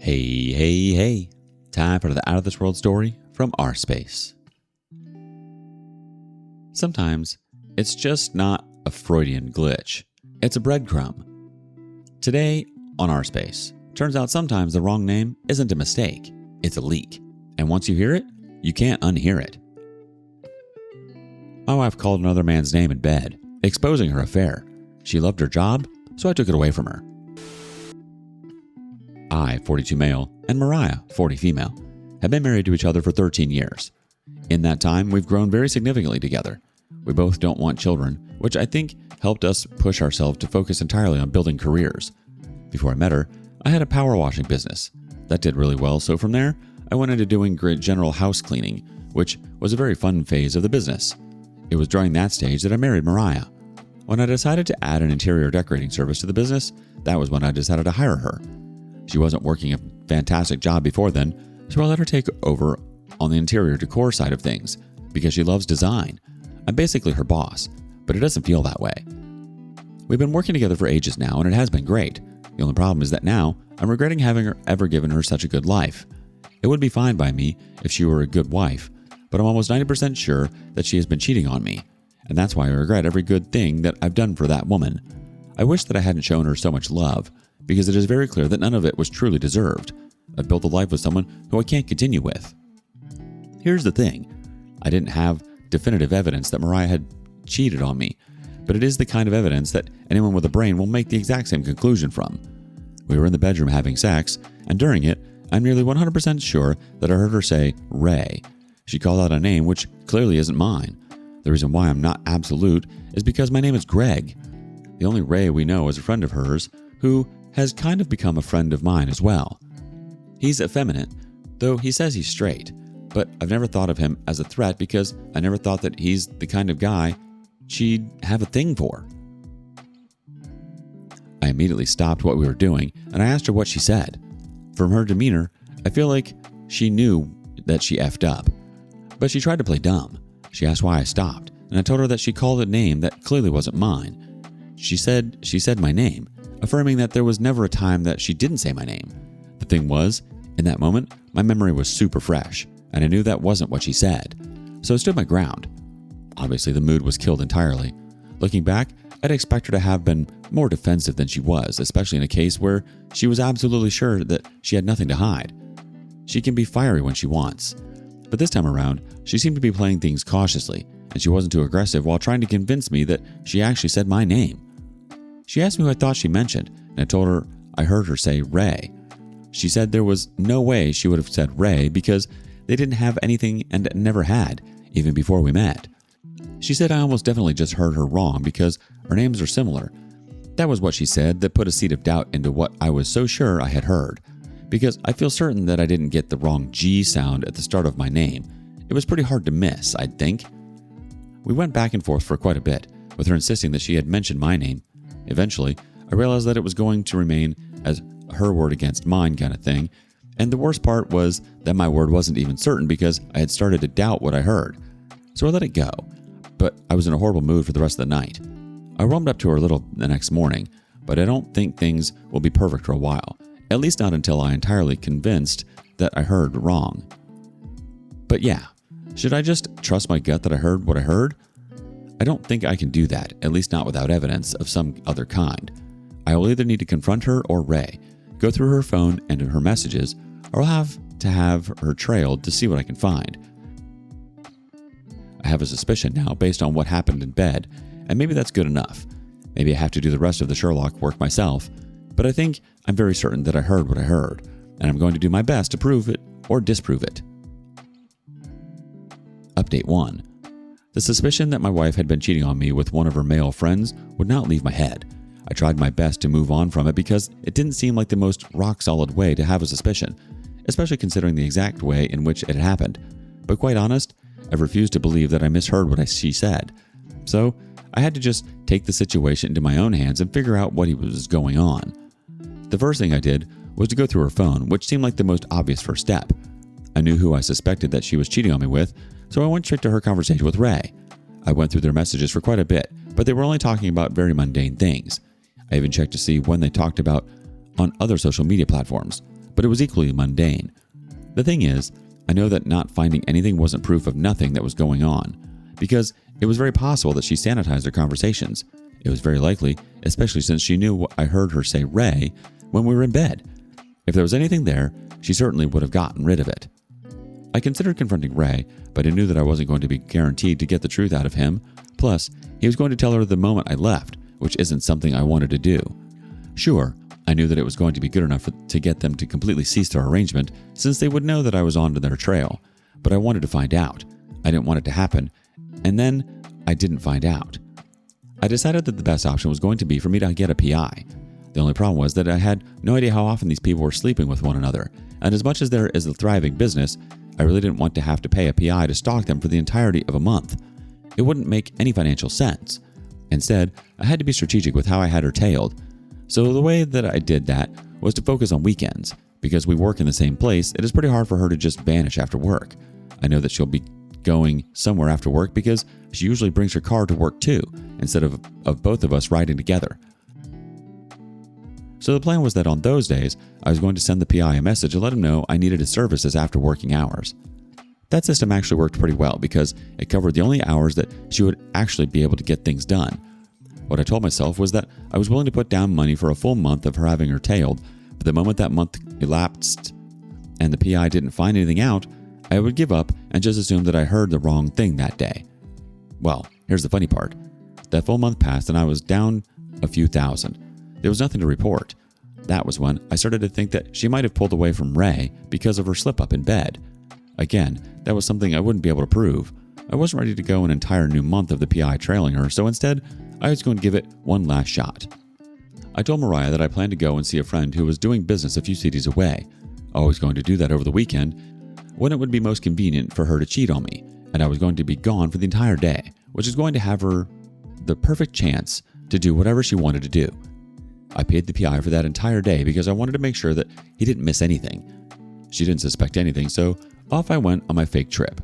Hey, hey, hey. Time for the Out of This World story from rSpace. Sometimes it's just not a Freudian glitch. It's a breadcrumb. Today on rSpace, turns out sometimes the wrong name isn't a mistake. It's a leak. And once you hear it, you can't unhear it. My wife called another man's name in bed, exposing her affair. She loved her job, so I took it away from her. I, 42 male, and Mariah, 40 female, have been married to each other for 13 years. In that time, we've grown very significantly together. We both don't want children, which I think helped us push ourselves to focus entirely on building careers. Before I met her, I had a power washing business. That did really well, so from there, I went into doing general house cleaning, which was a very fun phase of the business. It was during that stage that I married Mariah. When I decided to add an interior decorating service to the business, that was when I decided to hire her. She wasn't working a fantastic job before then, so I let her take over on the interior decor side of things because she loves design. I'm basically her boss, but it doesn't feel that way. We've been working together for ages now, and it has been great. The only problem is that now I'm regretting having ever given her such a good life. It would be fine by me if she were a good wife, but I'm almost 90% sure that she has been cheating on me, and that's why I regret every good thing that I've done for that woman. I wish that I hadn't shown her so much love, because it is very clear that none of it was truly deserved. I've built a life with someone who I can't continue with. Here's the thing. I didn't have definitive evidence that Mariah had cheated on me, but it is the kind of evidence that anyone with a brain will make the exact same conclusion from. We were in the bedroom having sex, and during it, I'm nearly 100% sure that I heard her say, Ray. She called out a name which clearly isn't mine. The reason why I'm not absolute is because my name is Greg. The only Ray we know is a friend of hers who has kind of become a friend of mine as well. He's effeminate, though he says he's straight, but I've never thought of him as a threat because I never thought that he's the kind of guy she'd have a thing for. I immediately stopped what we were doing and I asked her what she said. From her demeanor, I feel like she knew that she effed up, but she tried to play dumb. She asked why I stopped, and I told her that she called a name that clearly wasn't mine. She said my name, affirming that there was never a time that she didn't say my name. The thing was, in that moment, my memory was super fresh, and I knew that wasn't what she said. So I stood my ground. Obviously, the mood was killed entirely. Looking back, I'd expect her to have been more defensive than she was, especially in a case where she was absolutely sure that she had nothing to hide. She can be fiery when she wants. But this time around, she seemed to be playing things cautiously, and she wasn't too aggressive while trying to convince me that she actually said my name. She asked me who I thought she mentioned, and I told her I heard her say Ray. She said there was no way she would have said Ray because they didn't have anything and never had, even before we met. She said I almost definitely just heard her wrong because our names are similar. That was what she said that put a seed of doubt into what I was so sure I had heard, because I feel certain that I didn't get the wrong G sound at the start of my name. It was pretty hard to miss, I'd think. We went back and forth for quite a bit, with her insisting that she had mentioned my name. Eventually, I realized that it was going to remain as her word against mine kind of thing, and the worst part was that my word wasn't even certain because I had started to doubt what I heard. So I let it go, but I was in a horrible mood for the rest of the night. I warmed up to her a little the next morning, but I don't think things will be perfect for a while, at least not until I'm entirely convinced that I heard wrong. But yeah, should I just trust my gut that I heard what I heard? I don't think I can do that, at least not without evidence of some other kind. I will either need to confront her or Ray, go through her phone and her messages, or I'll have to have her trailed to see what I can find. I have a suspicion now based on what happened in bed, and maybe that's good enough. Maybe I have to do the rest of the Sherlock work myself, but I think I'm very certain that I heard what I heard, and I'm going to do my best to prove it or disprove it. Update 1. The suspicion that my wife had been cheating on me with one of her male friends would not leave my head. I tried my best to move on from it because it didn't seem like the most rock-solid way to have a suspicion, especially considering the exact way in which it happened. But quite honest, I refused to believe that I misheard what she said. So I had to just take the situation into my own hands and figure out what was going on. The first thing I did was to go through her phone, which seemed like the most obvious first step. I knew who I suspected that she was cheating on me with, so I went straight to her conversation with Ray. I went through their messages for quite a bit, but they were only talking about very mundane things. I even checked to see when they talked about on other social media platforms. but it was equally mundane. The thing is, I know that not finding anything wasn't proof of nothing that was going on, because it was very possible that she sanitized her conversations. It was very likely, especially since she knew I heard her say Ray when we were in bed. If there was anything there, she certainly would have gotten rid of it. I considered confronting Ray, but I knew that I wasn't going to be guaranteed to get the truth out of him. Plus, he was going to tell her the moment I left, which isn't something I wanted to do. Sure, I knew that it was going to be good enough to get them to completely cease their arrangement, since they would know that I was on to their trail, but I wanted to find out. I didn't want it to happen, and then I didn't find out. I decided that the best option was going to be for me to get a PI. The only problem was that I had no idea how often these people were sleeping with one another, and as much as there is a thriving business, I really didn't want to have to pay a PI to stalk them for the entirety of a month. It wouldn't make any financial sense. Instead, I had to be strategic with how I had her tailed. So the way that I did that was to focus on weekends. Because we work in the same place, it is pretty hard for her to just vanish after work. I know that she'll be going somewhere after work because she usually brings her car to work too, instead of both of us riding together. So the plan was that on those days, I was going to send the PI a message to let him know I needed his services after working hours. That system actually worked pretty well because it covered the only hours that she would actually be able to get things done. What I told myself was that I was willing to put down money for a full month of her having her tailed, but the moment that month elapsed and the PI didn't find anything out, I would give up and just assume that I heard the wrong thing that day. Well, here's the funny part. That full month passed and I was down a few thousand. There was nothing to report. That was when I started to think that she might have pulled away from Ray because of her slip-up in bed. Again, that was something I wouldn't be able to prove. I wasn't ready to go an entire new month of the PI trailing her, so instead, I was going to give it one last shot. I told Mariah that I planned to go and see a friend who was doing business a few cities away. I was going to do that over the weekend, when it would be most convenient for her to cheat on me, and I was going to be gone for the entire day, which is going to have her the perfect chance to do whatever she wanted to do. I paid the PI for that entire day because I wanted to make sure that he didn't miss anything. She didn't suspect anything, so off I went on my fake trip.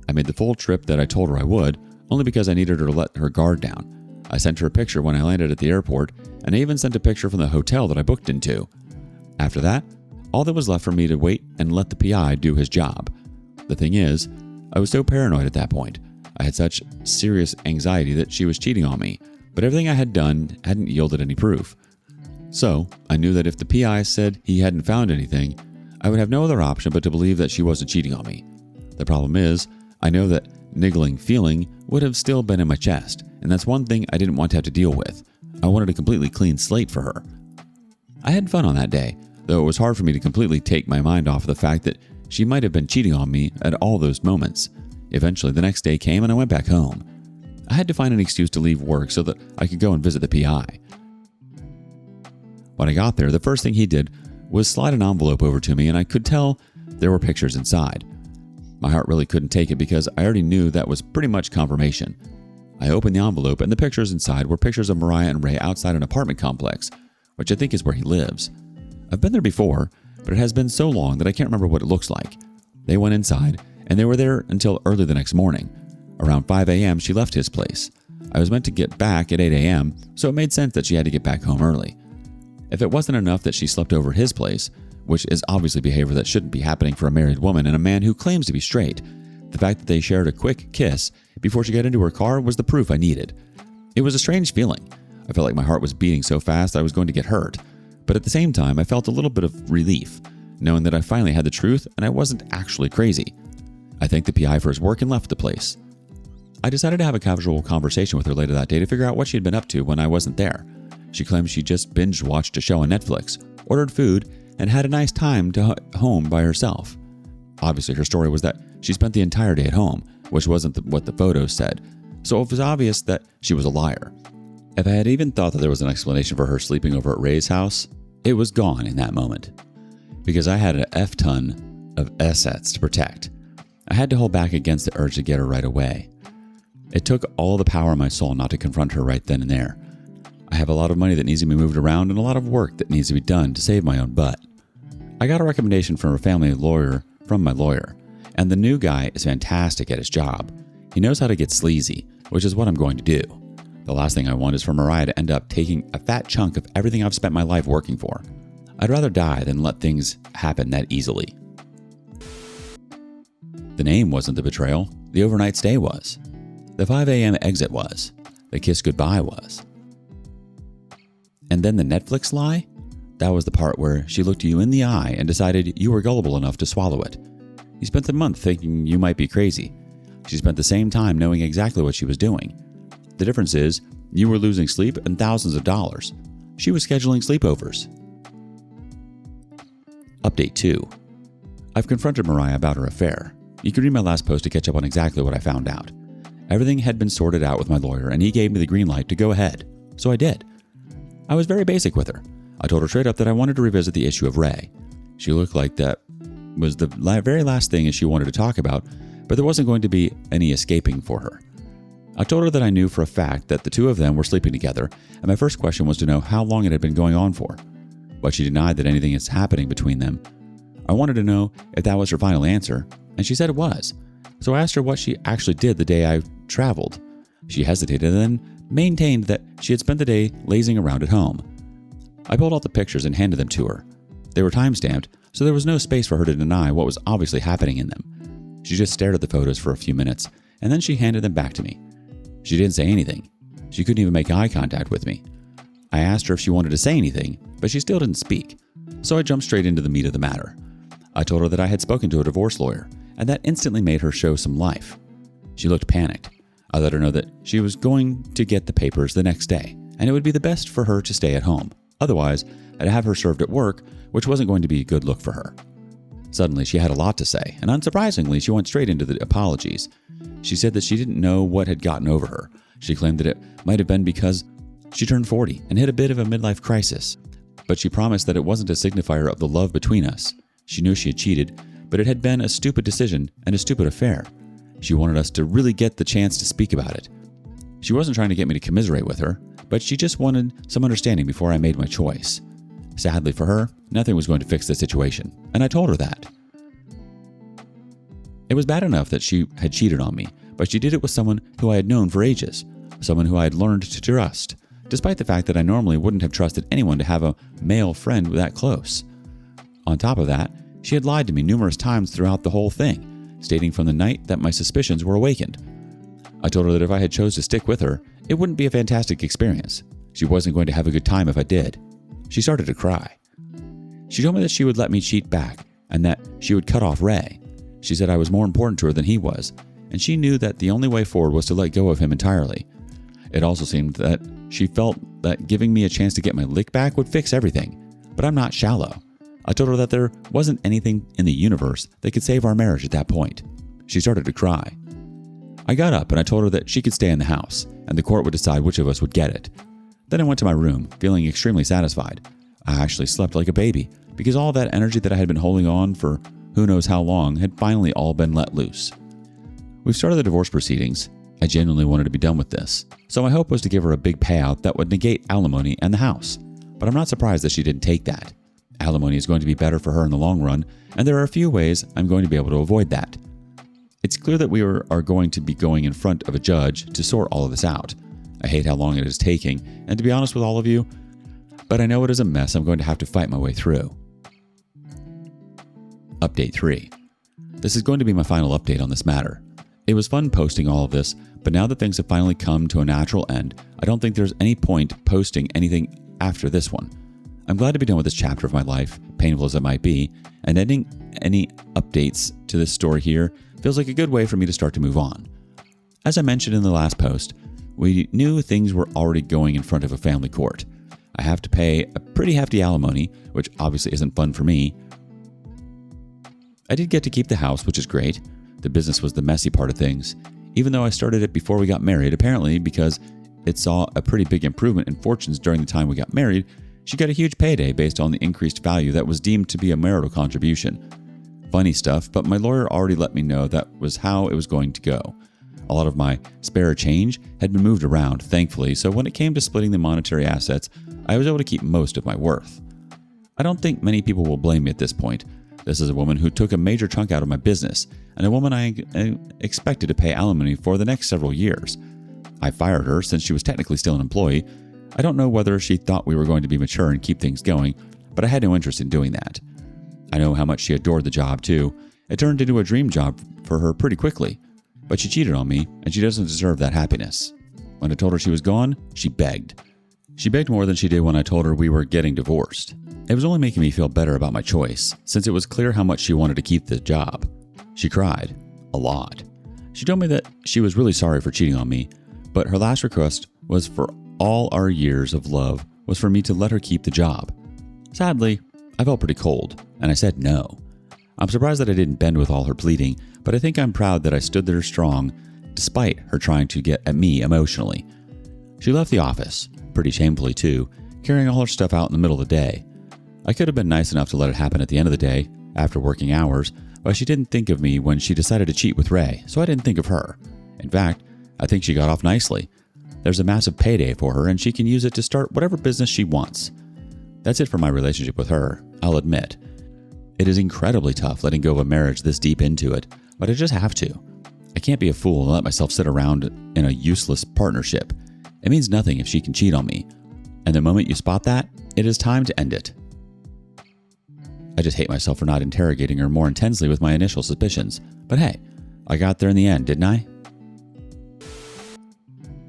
I made the full trip that I told her I would, only because I needed her to let her guard down. I sent her a picture when I landed at the airport, and I even sent a picture from the hotel that I booked into. After that, all that was left for me to wait and let the PI do his job. The thing is, I was so paranoid at that point. I had such serious anxiety that she was cheating on me, but everything I had done hadn't yielded any proof. So, I knew that if the PI said he hadn't found anything, I would have no other option but to believe that she wasn't cheating on me. The problem is, I know that niggling feeling would have still been in my chest, and that's one thing I didn't want to have to deal with. I wanted a completely clean slate for her. I had fun on that day, though it was hard for me to completely take my mind off of the fact that she might have been cheating on me at all those moments. Eventually, the next day came and I went back home. I had to find an excuse to leave work so that I could go and visit the PI. When I got there, the first thing he did was slide an envelope over to me, and I could tell there were pictures inside. My heart really couldn't take it because I already knew that was pretty much confirmation. I opened the envelope, and the pictures inside were pictures of Mariah and Ray outside an apartment complex, which I think is where he lives. I've been there before, but it has been so long that I can't remember what it looks like. They went inside, and they were there until early the next morning. Around 5 a.m., she left his place. I was meant to get back at 8 a.m., so it made sense that she had to get back home early. If it wasn't enough that she slept over his place, which is obviously behavior that shouldn't be happening for a married woman and a man who claims to be straight, the fact that they shared a quick kiss before she got into her car was the proof I needed. It was a strange feeling. I felt like my heart was beating so fast I was going to get hurt. But at the same time, I felt a little bit of relief, knowing that I finally had the truth and I wasn't actually crazy. I thanked the PI for his work and left the place. I decided to have a casual conversation with her later that day to figure out what she had been up to when I wasn't there. She claimed she just binge-watched a show on Netflix, ordered food, and had a nice time home by herself. Obviously, her story was that she spent the entire day at home, which wasn't what the photos said, so it was obvious that she was a liar. If I had even thought that there was an explanation for her sleeping over at Ray's house, it was gone in that moment. Because I had an F-ton of assets to protect, I had to hold back against the urge to get her right away. It took all the power in my soul not to confront her right then and there. I have a lot of money that needs to be moved around and a lot of work that needs to be done to save my own butt. I got a recommendation from my lawyer, and the new guy is fantastic at his job. He knows how to get sleazy, which is what I'm going to do. The last thing I want is for Mariah to end up taking a fat chunk of everything I've spent my life working for. I'd rather die than let things happen that easily. The name wasn't the betrayal. The overnight stay was. The 5 a.m. exit was. The kiss goodbye was. And then the Netflix lie? That was the part where she looked you in the eye and decided you were gullible enough to swallow it. You spent the month thinking you might be crazy. She spent the same time knowing exactly what she was doing. The difference is, you were losing sleep and thousands of dollars. She was scheduling sleepovers. Update 2. I've confronted Mariah about her affair. You can read my last post to catch up on exactly what I found out. Everything had been sorted out with my lawyer, and he gave me the green light to go ahead. So I did. I was very basic with her. I told her straight up that I wanted to revisit the issue of Ray. She looked like that was the very last thing she wanted to talk about, but there wasn't going to be any escaping for her. I told her that I knew for a fact that the two of them were sleeping together, and my first question was to know how long it had been going on for. But she denied that anything is happening between them. I wanted to know if that was her final answer, and she said it was. So I asked her what she actually did the day I traveled. She hesitated and then maintained that she had spent the day lazing around at home. I pulled out the pictures and handed them to her. They were time-stamped, so there was no space for her to deny what was obviously happening in them. She just stared at the photos for a few minutes, and then she handed them back to me. She didn't say anything. She couldn't even make eye contact with me. I asked her if she wanted to say anything, but she still didn't speak. So I jumped straight into the meat of the matter. I told her that I had spoken to a divorce lawyer, and that instantly made her show some life. She looked panicked. I let her know that she was going to get the papers the next day, and it would be the best for her to stay at home. Otherwise, I'd have her served at work, which wasn't going to be a good look for her. Suddenly, she had a lot to say, and unsurprisingly, she went straight into the apologies. She said that she didn't know what had gotten over her. She claimed that it might have been because she turned 40 and hit a bit of a midlife crisis. But she promised that it wasn't a signifier of the love between us. She knew she had cheated, but it had been a stupid decision and a stupid affair. She wanted us to really get the chance to speak about it. She wasn't trying to get me to commiserate with her, but she just wanted some understanding before I made my choice. Sadly for her, nothing was going to fix the situation, and I told her that. It was bad enough that she had cheated on me, but she did it with someone who I had known for ages, someone who I had learned to trust, despite the fact that I normally wouldn't have trusted anyone to have a male friend that close. On top of that, she had lied to me numerous times throughout the whole thing, stating from the night that my suspicions were awakened. I told her that if I had chose to stick with her, it wouldn't be a fantastic experience. She wasn't going to have a good time if I did. She started to cry. She told me that she would let me cheat back and that she would cut off Ray. She said I was more important to her than he was, and she knew that the only way forward was to let go of him entirely. It also seemed that she felt that giving me a chance to get my lick back would fix everything, but I'm not shallow. I told her that there wasn't anything in the universe that could save our marriage at that point. She started to cry. I got up and I told her that she could stay in the house, and the court would decide which of us would get it. Then I went to my room, feeling extremely satisfied. I actually slept like a baby, because all that energy that I had been holding on for who knows how long had finally all been let loose. We've started the divorce proceedings. I genuinely wanted to be done with this, so my hope was to give her a big payout that would negate alimony and the house. But I'm not surprised that she didn't take that. Alimony is going to be better for her in the long run, and there are a few ways I'm going to be able to avoid that. It's clear that we are going to be going in front of a judge to sort all of this out. I hate how long it is taking, and to be honest with all of you, but I know it is a mess I'm going to have to fight my way through. Update 3. This is going to be my final update on this matter. It was fun posting all of this, but now that things have finally come to a natural end, I don't think there's any point posting anything after this one. I'm glad to be done with this chapter of my life, painful as it might be, and ending any updates to this story here feels like a good way for me to start to move on. As I mentioned in the last post, we knew things were already going in front of a family court. I have to pay a pretty hefty alimony, which obviously isn't fun for me. I did get to keep the house, which is great. The business was the messy part of things. Even though I started it before we got married, apparently because it saw a pretty big improvement in fortunes during the time we got married, she got a huge payday based on the increased value that was deemed to be a marital contribution. Funny stuff, but my lawyer already let me know that was how it was going to go. A lot of my spare change had been moved around, thankfully, so when it came to splitting the monetary assets, I was able to keep most of my worth. I don't think many people will blame me at this point. This is a woman who took a major chunk out of my business, and a woman I expected to pay alimony for the next several years. I fired her since she was technically still an employee. I don't know whether she thought we were going to be mature and keep things going, but I had no interest in doing that. I know how much she adored the job too. It turned into a dream job for her pretty quickly, but she cheated on me and she doesn't deserve that happiness. When I told her she was gone, she begged. She begged more than she did when I told her we were getting divorced. It was only making me feel better about my choice, since it was clear how much she wanted to keep the job. She cried. A lot. She told me that she was really sorry for cheating on me, but her last request was for all our years of love was for me to let her keep the job. Sadly, I felt pretty cold, and I said no. I'm surprised that I didn't bend with all her pleading, but I think I'm proud that I stood there strong despite her trying to get at me emotionally. She left the office, pretty shamefully too, carrying all her stuff out in the middle of the day. I could have been nice enough to let it happen at the end of the day, after working hours, but she didn't think of me when she decided to cheat with Ray, so I didn't think of her. In fact, I think she got off nicely. There's a massive payday for her and she can use it to start whatever business she wants. That's it for my relationship with her, I'll admit. It is incredibly tough letting go of a marriage this deep into it, but I just have to. I can't be a fool and let myself sit around in a useless partnership. It means nothing if she can cheat on me. And the moment you spot that, it is time to end it. I just hate myself for not interrogating her more intensely with my initial suspicions. But hey, I got there in the end, didn't I?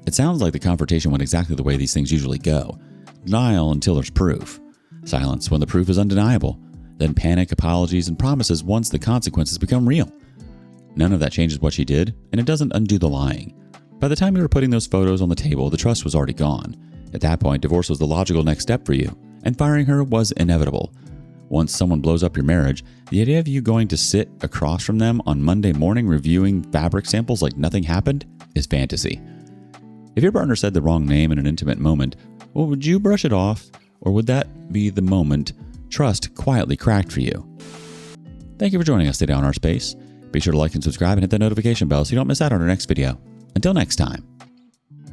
It sounds like the confrontation went exactly the way these things usually go. Denial until there's proof. Silence when the proof is undeniable. Then panic, apologies, and promises once the consequences become real. None of that changes what she did, and it doesn't undo the lying. By the time you were putting those photos on the table, the trust was already gone. At that point, divorce was the logical next step for you, and firing her was inevitable. Once someone blows up your marriage, the idea of you going to sit across from them on Monday morning reviewing fabric samples like nothing happened is fantasy. If your partner said the wrong name in an intimate moment, well, would you brush it off, or would that be the moment trust quietly cracked for you? Thank you for joining us today on rSpace. Be sure to like and subscribe and hit that notification bell so you don't miss out on our next video. Until next time.